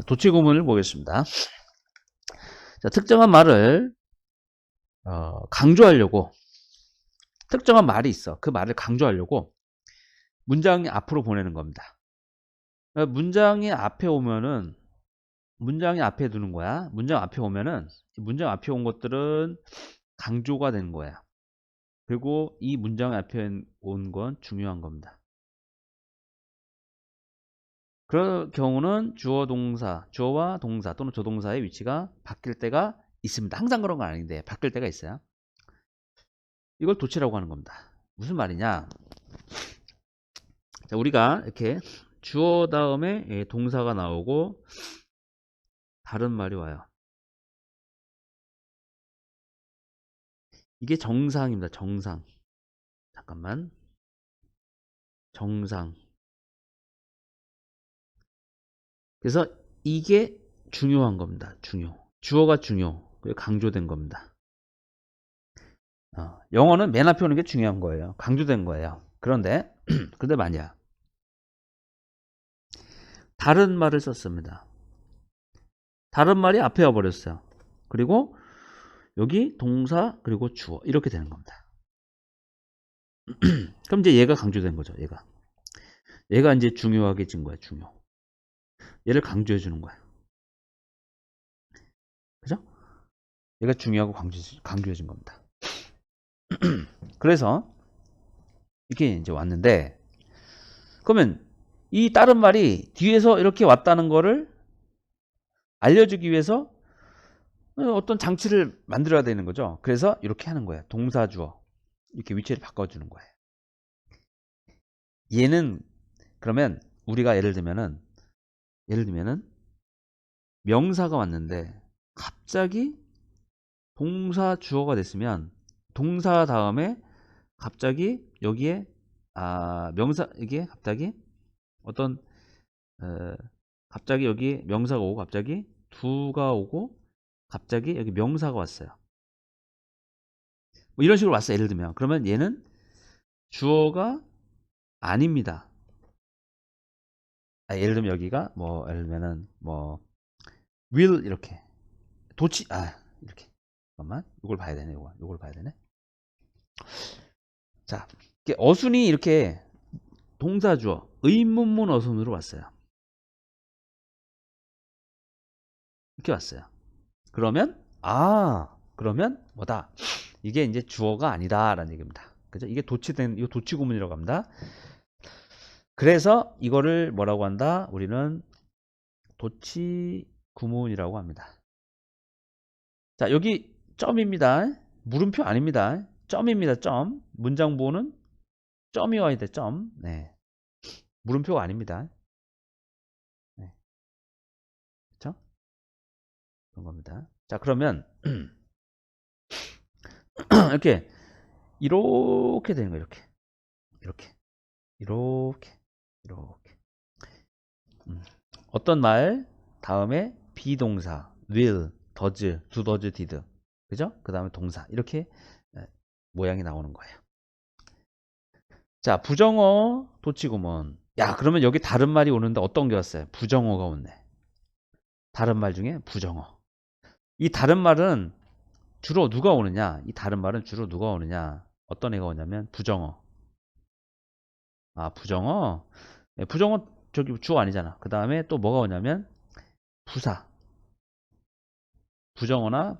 도치구문을 보겠습니다. 자, 특정한 말을 강조하려고 특정한 말이 있어. 그 말을 강조하려고 문장 앞으로 보내는 겁니다. 문장이 앞에 오면은 문장이 앞에 두는 거야. 문장 앞에 오면은 문장 앞에 온 것들은 강조가 되는 거야. 그리고 이 문장 앞에 온 건 중요한 겁니다. 그럴 경우는 주어 동사, 주어와 동사 또는 조동사의 위치가 바뀔 때가 있습니다. 항상 그런 건 아닌데 바뀔 때가 있어요. 이걸 도치라고 하는 겁니다. 무슨 말이냐? 자, 우리가 이렇게 주어 다음에 동사가 나오고 다른 말이 와요. 이게 정상입니다. 정상. 잠깐만. 정상. 그래서 이게 중요한 겁니다. 중요. 주어가 중요. 강조된 겁니다. 영어는 맨 앞에 오는 게 중요한 거예요. 강조된 거예요. 그런데 만약 다른 말을 썼습니다. 다른 말이 앞에 와버렸어요. 그리고 여기 동사 그리고 주어 이렇게 되는 겁니다. 그럼 이제 얘가 강조된 거죠. 얘가 이제 중요하게 진 거야. 중요. 얘를 강조해 주는 거야. 그죠? 얘가 중요하고 강조해 준 겁니다. 그래서 이렇게 이제 왔는데, 그러면 이 다른 말이 뒤에서 이렇게 왔다는 거를 알려주기 위해서 어떤 장치를 만들어야 되는 거죠. 그래서 이렇게 하는 거예요. 동사 주어 이렇게 위치를 바꿔주는 거예요. 얘는 그러면 우리가 예를 들면은 명사가 왔는데 갑자기 동사 주어가 됐으면 동사 다음에 갑자기 여기에 명사 이게 갑자기 어떤 갑자기 여기 명사가 오고 갑자기 두가 오고 갑자기 여기 명사가 왔어요. 뭐 이런 식으로 왔어요. 예를 들면 그러면 얘는 주어가 아닙니다. 예를 들면 여기가 뭐 예를 들면은 뭐 will 이렇게 도치 이렇게 잠깐만 이걸 봐야 되네. 이걸 봐야 되네. 자, 어순이 이렇게 동사 주어 의문문 어순으로 왔어요. 이렇게 왔어요. 그러면 그러면 뭐다? 이게 이제 주어가 아니다라는 얘기입니다. 그죠? 이게 이거 도치 구문이라고 합니다. 그래서 이거를 뭐라고 한다? 우리는 도치 구문이라고 합니다. 자, 여기 점입니다. 물음표 아닙니다. 점입니다. 점. 문장 부호는 점이 와야 돼. 점. 네. 물음표가 아닙니다. 네. 그렇죠? 그런 겁니다. 자, 그러면 이렇게 되는 거예요. 이렇게. 어떤 말 다음에 비동사 will, does, do, does, did. 그죠? 그 다음에 동사. 이렇게 모양이 나오는 거예요. 자, 부정어 도치구문. 야, 그러면 여기 다른 말이 오는데 어떤 게 왔어요? 부정어가 오네. 다른 말 중에 부정어. 이 다른 말은 주로 누가 오느냐? 이 다른 말은 주로 누가 오느냐? 어떤 애가 오냐면 부정어. 부정어? 네, 부정어 저기 주어 아니잖아. 그 다음에 또 뭐가 오냐면 부사. 부정어나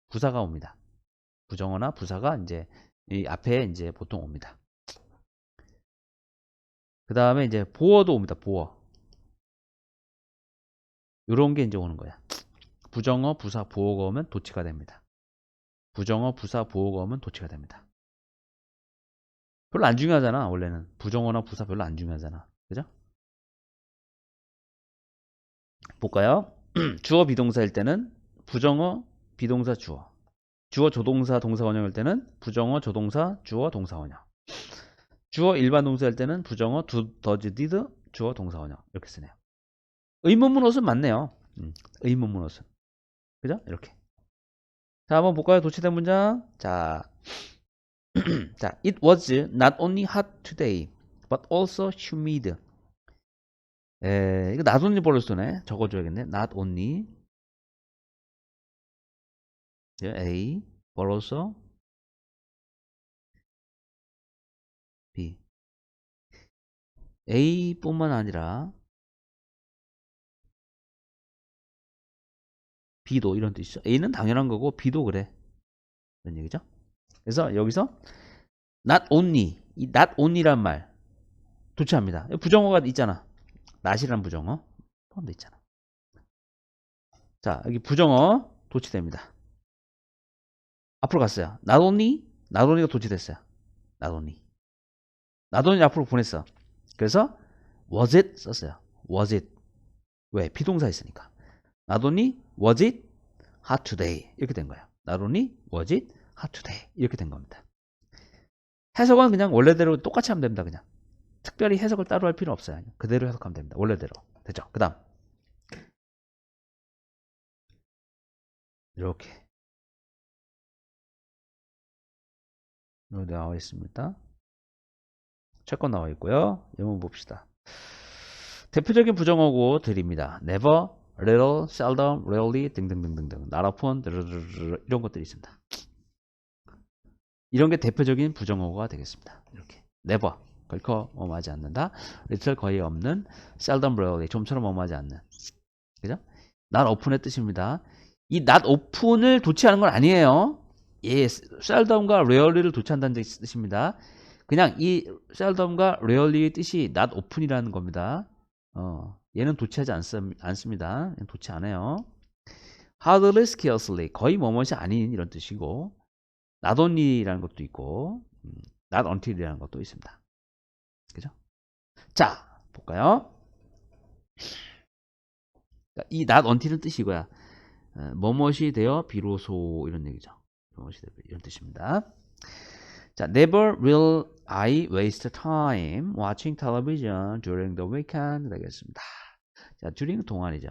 부사가 옵니다. 부정어나 부사가 이제 이 앞에 이제 보통 옵니다. 그 다음에 이제 보어도 옵니다. 보어. 요런 게 이제 오는 거야. 부정어, 부사, 보어가 오면 도치가 됩니다. 부정어, 부사, 보어가 오면 도치가 됩니다. 별로 안 중요하잖아. 원래는 부정어나 부사 별로 안 중요하잖아. 그죠? 볼까요? 주어 비동사일 때는 부정어, 비동사, 주어. 주어 조동사, 동사 원형일 때는 부정어, 조동사, 주어, 동사 원형. 주어 일반 동사일 때는 부정어, do, does, did, 주어, 동사 원형. 이렇게 쓰네요. 의문문 어순 맞네요. 의문문 어순. 그죠? 이렇게. 자, 한번 볼까요? 도치된 문장. 자, it was not only hot today, but also humid. 이거 not only 벌을 쓰네. 적어줘야겠네. not only. A 벌어서 B. A뿐만 아니라 B도 이런 뜻이죠. A는 당연한 거고 B도 그래. 이런 얘기죠. 그래서 여기서 not only, 이 not only란 말 도치합니다. 부정어가 있잖아. not이란 부정어 포함되어 있잖아. 자, 여기 부정어 도치됩니다. 앞으로 갔어요. not only, not only가 도치됐어요. not only. not only 앞으로 보냈어. 그래서 was it 썼어요. was it. 왜? 비동사 있으니까. not only was it hot today 이렇게 된 거예요. not only was it hot today 이렇게 된 겁니다. 해석은 그냥 원래대로 똑같이 하면 됩니다. 그냥 특별히 해석을 따로 할 필요 없어요. 그대로 해석하면 됩니다. 원래대로. 됐죠? 그 다음 이렇게 나와 있습니다. 채권 나와 있고요. 영문 봅시다. 대표적인 부정어고 드립니다. never, little, seldom, rarely 등등등등등. not often 이런 것들이 있습니다. 이런 게 대표적인 부정어가 되겠습니다. 이렇게 never 결코 뭐뭐하지 않는다. little 거의 없는, seldom, rarely 좀처럼 뭐뭐하지 않는. 그죠? not open의 뜻입니다. 이 not open을 도치하는 건 아니에요. 예, seldom과 rarely를 도치한다는 뜻입니다. 그냥 이 seldom과 rarely의 뜻이 not open이라는 겁니다. 얘는 도치하지 않습니다. 얘는 도치 안 해요. hardly, scarcely 거의 뭐뭇이 아닌 이런 뜻이고 not only라는 것도 있고 not until이라는 것도 있습니다. 그죠? 자, 볼까요? 이 not until은 뜻이 이거야. 뭐뭇이 되어 비로소 이런 얘기죠. 뭐뭇이 되어 이런 뜻입니다. 자, never will I waste time watching television during the weekend 되겠습니다. 자, during 동안이죠.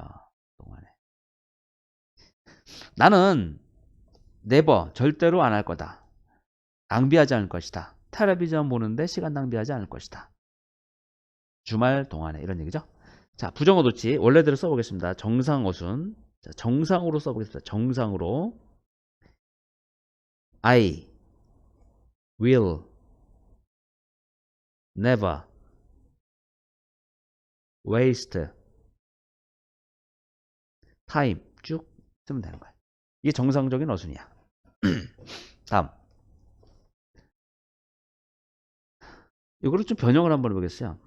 동안에. 나는 never 절대로 안 할 거다. 낭비하지 않을 것이다. 텔레비전 보는데 시간 낭비하지 않을 것이다. 주말 동안에 이런 얘기죠. 자, 부정어 도치 원래대로 써보겠습니다. 정상어순. 자, 정상으로 써보겠습니다. 정상으로 I will never waste time 쭉 쓰면 되는 거야. 이게 정상적인 어순이야. 다음 이거를 좀 변형을 한번 해보겠어요.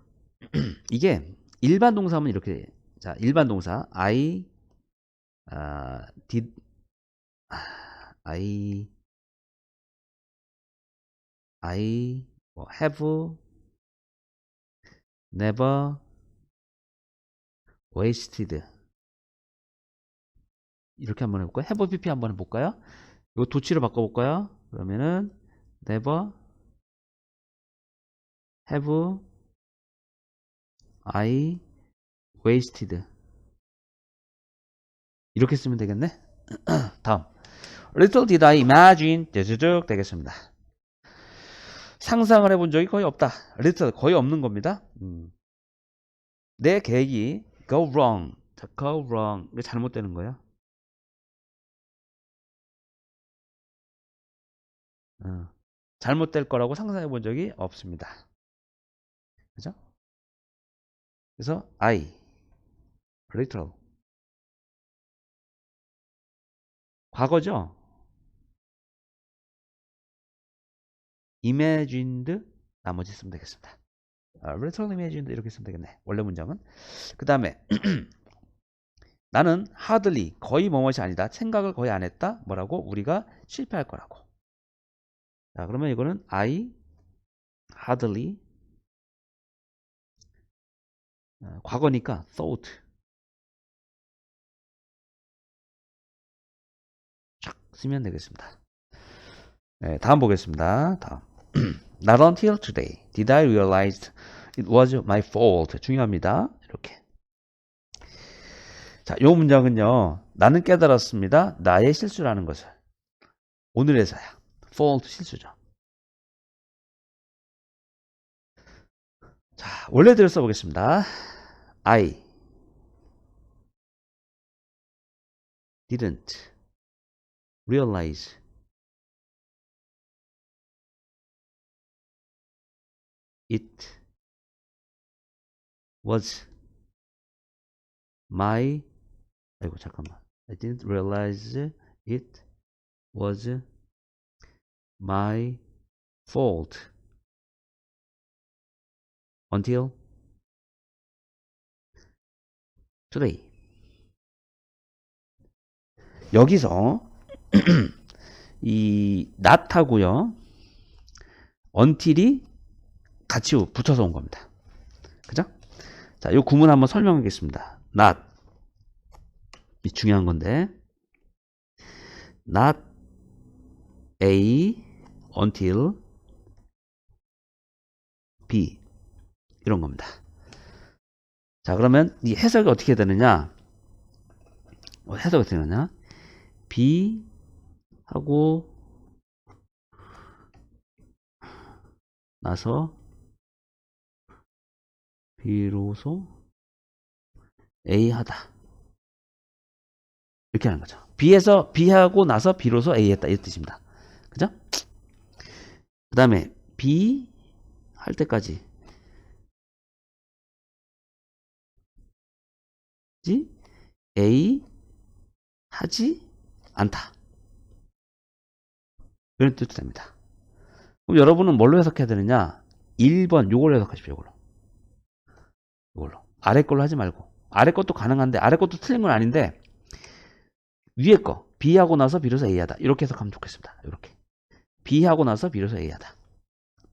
이게 일반 동사면 이렇게 자 일반 동사 I did I have never wasted 이렇게 한번 해볼까요? have pp 한번 해볼까요? 이거 도치로 바꿔볼까요? 그러면은 never have I wasted 이렇게 쓰면 되겠네. 다음 little did I imagine 쭉 되겠습니다. 상상을 해본 적이 거의 없다. little 거의 없는 겁니다. 내 계획이 go wrong. 자, go wrong. 이게 잘못되는 거예요. 잘못될 거라고 상상해 본 적이 없습니다. 그죠? 그래서 I little 과거죠? imagined 나머지 쓰면 되겠습니다. little imagined 이렇게 쓰면 되겠네. 원래 문장은. 그 다음에 나는 hardly 거의 뭐뭇이 아니다. 생각을 거의 안 했다. 뭐라고? 우리가 실패할 거라고. 자, 그러면 이거는 I hardly 과거니까 thought 쫙 쓰면 되겠습니다. 네, 다음 보겠습니다. 다음 Not until today did I realize it was my fault. 중요합니다. 이렇게. 자, 요 문장은요. 나는 깨달았습니다. 나의 실수라는 것을. 오늘에서야. fault 실수죠. 자, 원래대로 써보겠습니다. I didn't realize it was my 아이고 잠깐만 I didn't realize it was my fault until today. 여기서 이 not하고요 until이 같이 붙여서 온 겁니다. 그죠? 자, 이 구문 한번 설명하겠습니다. not 이 중요한 건데 not A until B 이런 겁니다. 자, 그러면 이 해석이 어떻게 되느냐? 해석이 어떻게 되느냐? B 하고 나서 비로소 A 하다. 이렇게 하는 거죠. B 하고 나서 비로소 A 했다. 이 뜻입니다. 그죠? 그 다음에 B 할 때까지 A 하지 않다. 이런 뜻이 됩니다. 그럼 여러분은 뭘로 해석해야 되느냐? 1번 요걸로 해석하십시오. 이걸로. 아래 걸로 하지 말고. 아래 것도 가능한데 아래 것도 틀린 건 아닌데 위에 거 B 하고 나서 비로소 A 하다. 이렇게 해석하면 좋겠습니다. 이렇게. B 하고 나서 비로소 A 하다.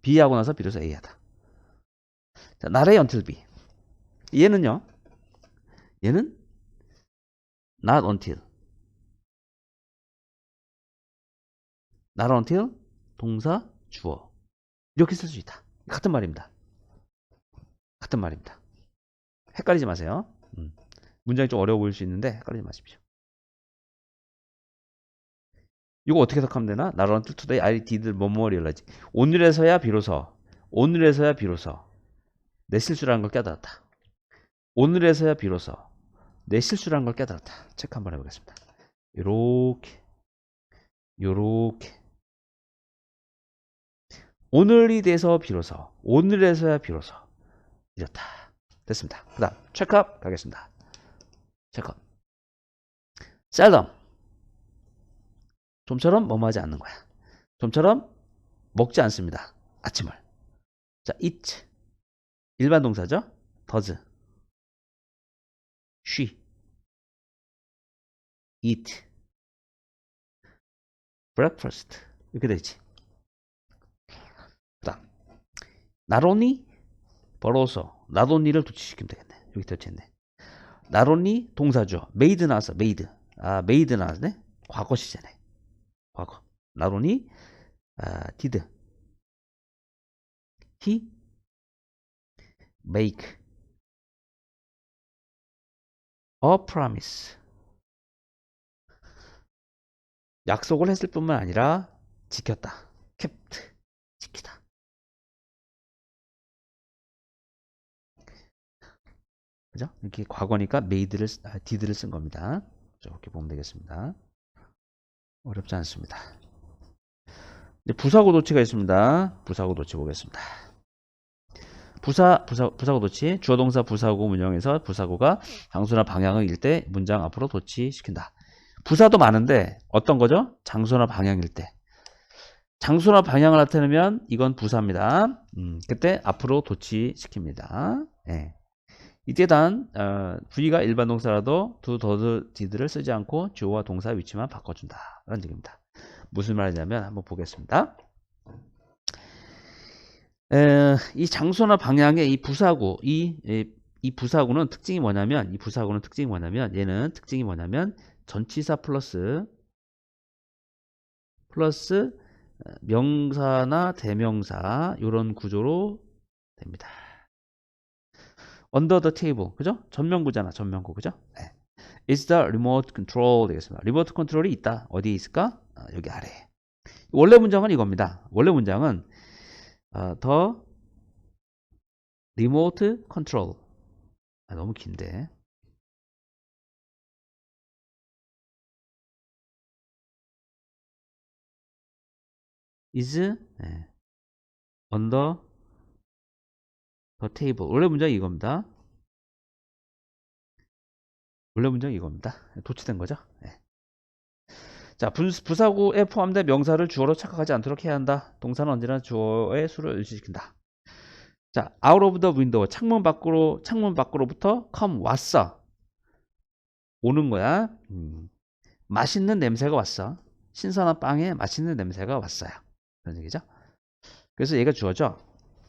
B 하고 나서 비로소 A 하다. 자, not A until B. 얘는요. 얘는 not until. not until 동사 주어. 이렇게 쓸 수 있다. 같은 말입니다. 같은 말입니다. 헷갈리지 마세요. 문장이 좀 어려워 보일 수 있는데 헷갈리지 마십시오. 이거 어떻게 해석하면 되나? Not until today I did 뭐뭐 realize. 오늘에서야 비로소 내 실수라는 걸 깨달았다. 오늘에서야 비로소 내 실수라는 걸 깨달았다. 체크 한번 해보겠습니다. 요렇게 오늘이 돼서 비로소 오늘에서야 비로소 이렇다. 됐습니다. 그 다음 체크업 가겠습니다. 체크업. seldom 좀처럼 뭐뭐하지 않는 거야. 좀처럼 먹지 않습니다. 아침을. 자, eat 일반 동사죠. does she eat breakfast 이렇게 되지. 그 다음 not only but also not only를 도치시키면 되겠네. 여기 도치했네. not only 동사죠. made 나왔어. made 나왔네. 과거 시제네. 과거. not only did he make a promise. 약속을 했을 뿐만 아니라 지켰다. kept. 지키다. 그죠? 이렇게 과거니까 made를, did를 쓴 겁니다. 이렇게 보면 되겠습니다. 어렵지 않습니다. 이제 부사구 도치가 있습니다. 부사구 도치 보겠습니다. 부사구 도치, 주어 동사 부사구 문형에서 부사구가 장소나 방향을 일 때 문장 앞으로 도치시킨다. 부사도 많은데 어떤 거죠? 장소나 방향일 때. 장소나 방향을 나타내면 이건 부사입니다. 그때 앞으로 도치시킵니다. 네. 이때 단 V가 일반 동사라도 do, does, did를 쓰지 않고 주어와 동사 위치만 바꿔준다. 라는 얘기입니다. 무슨 말이냐면 한번 보겠습니다. 이 장소나 방향의 이 부사구, 이 부사구는 특징이 뭐냐면, 얘는 특징이 뭐냐면, 전치사 플러스 명사나 대명사, 요런 구조로 됩니다. under the table, 그죠? 전면구잖아, 전면구, 그죠? 네. is the remote control 되겠습니다. 리모트 컨트롤이 있다. 어디에 있을까? 여기 아래. 원래 문장은 이겁니다. 원래 문장은 the remote control 너무 긴데. is under the table. 원래 문장이 이겁니다. 원래 문장이 이겁니다. 도치된 거죠. 네. 자, 부사구에 포함된 명사를 주어로 착각하지 않도록 해야 한다. 동사는 언제나 주어의 수를 일치시킨다. 자, out of the window. 창문 밖으로부터 come 왔어. 오는 거야. 맛있는 냄새가 왔어. 신선한 빵에 맛있는 냄새가 왔어요. 그런 얘기죠. 그래서 얘가 주어죠.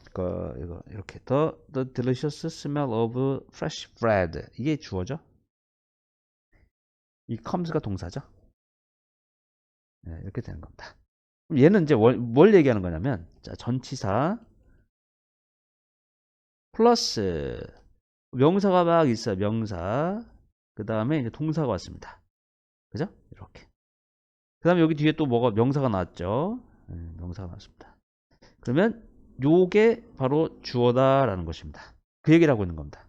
이거 이렇게 the delicious smell of fresh bread. 이게 주어죠. 이 comes가 동사죠. 네, 이렇게 되는 겁니다. 그럼 얘는 이제 뭘 얘기하는 거냐면, 자, 전치사 플러스 명사가 막 있어요. 명사. 그 다음에 이제 동사가 왔습니다. 그죠? 이렇게. 그 다음에 여기 뒤에 또 뭐가 명사가 나왔죠. 네, 명사가 나왔습니다. 그러면 요게 바로 주어다라는 것입니다. 그 얘기를 하고 있는 겁니다.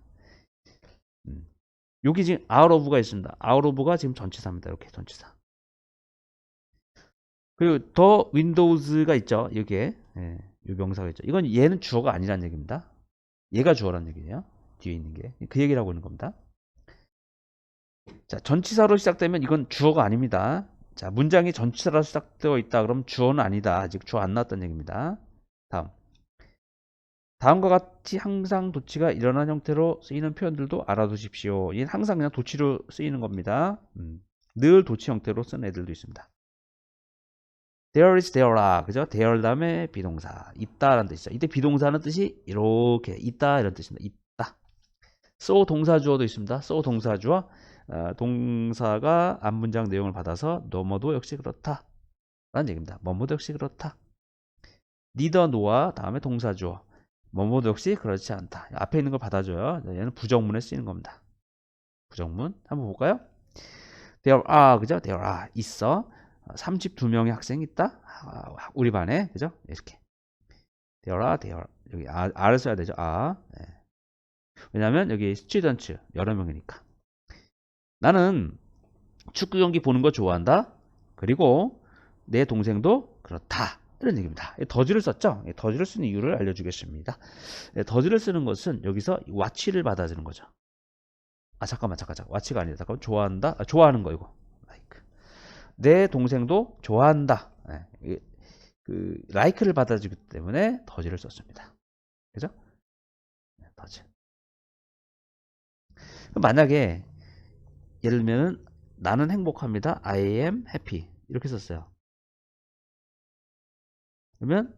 여기 지금 out of가 있습니다. out of가 지금 전치사입니다. 이렇게 전치사. 그리고 더 windows가 있죠. 여기에 요 명사가 있죠. 이건 얘는 주어가 아니라는 얘기입니다. 얘가 주어라는 얘기예요. 뒤에 있는 게. 그 얘기를 하고 있는 겁니다. 자, 전치사로 시작되면 이건 주어가 아닙니다. 자, 문장이 전치사로 시작되어 있다. 그럼 주어는 아니다. 아직 주어 안 나왔다는 얘기입니다. 다음과 같이 항상 도치가 일어난 형태로 쓰이는 표현들도 알아두십시오. 이는 항상 그냥 도치로 쓰이는 겁니다. 늘 도치 형태로 쓰는 애들도 있습니다. There is, there are. 그죠? there 다음에 비동사. 있다라는 뜻이죠. 이때 비동사는 뜻이 이렇게 있다 이런 뜻입니다. 있다. so 동사주어도 있습니다. so 동사주어. 동사가 앞문장 내용을 받아서 너머도 역시 그렇다 라는 얘기입니다. 뭐뭐도 역시 그렇다. neither nor 다음에 동사주어. 뭐뭐도 역시 그렇지 않다. 앞에 있는 걸 받아줘요. 얘는 부정문에 쓰이는 겁니다. 부정문 한번 볼까요? There are, 그죠? There are, 있어. 32명의 학생이 있다. 우리 반에, 그죠? 이렇게. There are. 여기 R을 써야 되죠. 네. 왜냐하면 여기 students 여러 명이니까. 나는 축구 경기 보는 거 좋아한다. 그리고 내 동생도 그렇다. 이런 얘기입니다. 더즈를 썼죠? 더즈를 쓰는 이유를 알려주겠습니다. 더즈를 쓰는 것은 여기서 watch를 받아주는 거죠. 잠깐만. watch가 아니다. 잠깐만. 좋아한다. 좋아하는 거 이거. 내 동생도 좋아한다. like를 받아주기 때문에 더즈를 썼습니다. 그죠? 더즈. 만약에 예를 들면 나는 행복합니다. I am happy. 이렇게 썼어요. 그러면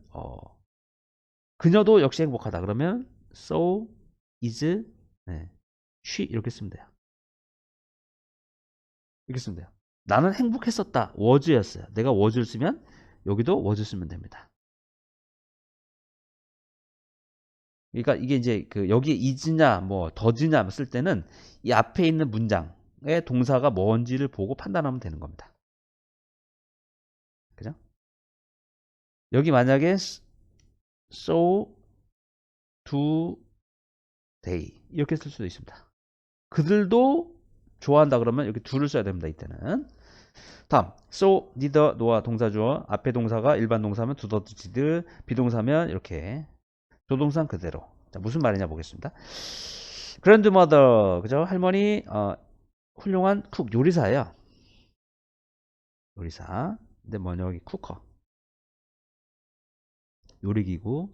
그녀도 역시 행복하다. 그러면 so is she 이렇게 쓰면 돼요. 이렇게 쓰면 돼요. 나는 행복했었다. was였어요. 내가 was를 쓰면 여기도 was 쓰면 됩니다. 그러니까 이게 이제 여기에 is냐 뭐 does냐 쓸 때는 이 앞에 있는 문장의 동사가 뭔지를 보고 판단하면 되는 겁니다. 그죠? 여기 만약에 so do they 이렇게 쓸 수도 있습니다. 그들도 좋아한다 그러면 이렇게 do를 써야 됩니다. 이때는. 다음 so, neither, nor 동사주어 앞에 동사가 일반 동사면 do, does, did 비동사면 이렇게 조동사는 그대로. 자, 무슨 말이냐 보겠습니다. grandmother 그죠? 할머니 훌륭한 쿡 요리사예요. 요리사. 근데 뭐냐 여기 쿠커 요리기구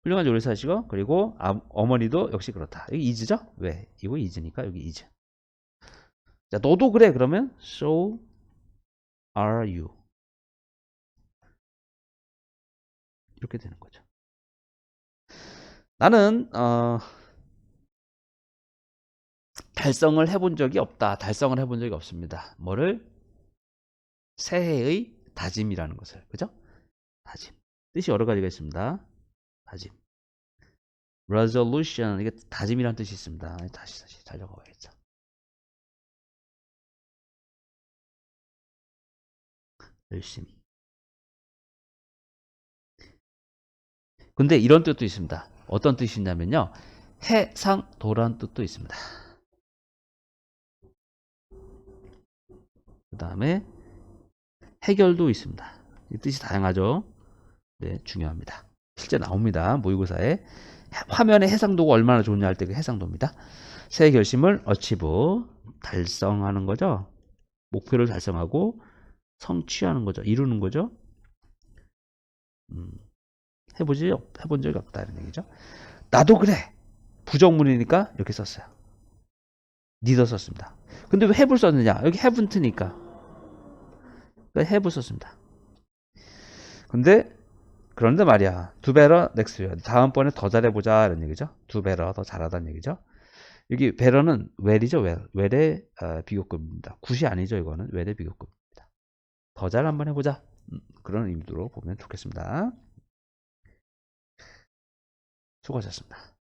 훌륭한 요리사시고 그리고 어머니도 역시 그렇다. 여기 is죠? 왜? 이거 is니까 여기 is. 자, 너도 그래 그러면 so are you 이렇게 되는 거죠. 나는 달성을 해본 적이 없다. 달성을 해본 적이 없습니다. 뭐를? 새해의 다짐이라는 것을. 그죠? 다짐. 뜻이 여러 가지가 있습니다. 다짐. resolution 이게 다짐이라는 뜻이 있습니다. 다시 잘 적어봐야겠죠. 열심히. 근데 이런 뜻도 있습니다. 어떤 뜻이냐면요. 해상도라는 뜻도 있습니다. 그 다음에 해결도 있습니다. 이 뜻이 다양하죠. 네, 중요합니다. 실제 나옵니다. 모의고사에 화면에 해상도가 얼마나 좋냐 할 때 그 해상도입니다. 새 결심을 achieve 달성하는 거죠. 목표를 달성하고 성취하는 거죠. 이루는 거죠. 해본 적이 없다 이런 얘기죠. 나도 그래. 부정문이니까 이렇게 썼어요. neither 썼습니다. 근데 왜 have를 썼느냐? 여기 haven't니까. have 썼습니다. 그런데 말이야. do better next year. 다음번에 더 잘해보자 이런 얘기죠. do better 더 잘하다는 얘기죠. 여기 better는 well이죠. well의 비교급입니다. 굿이 아니죠. 이거는 well의 비교급입니다. 더 잘 한번 해보자. 그런 의미로 보면 좋겠습니다. 수고하셨습니다.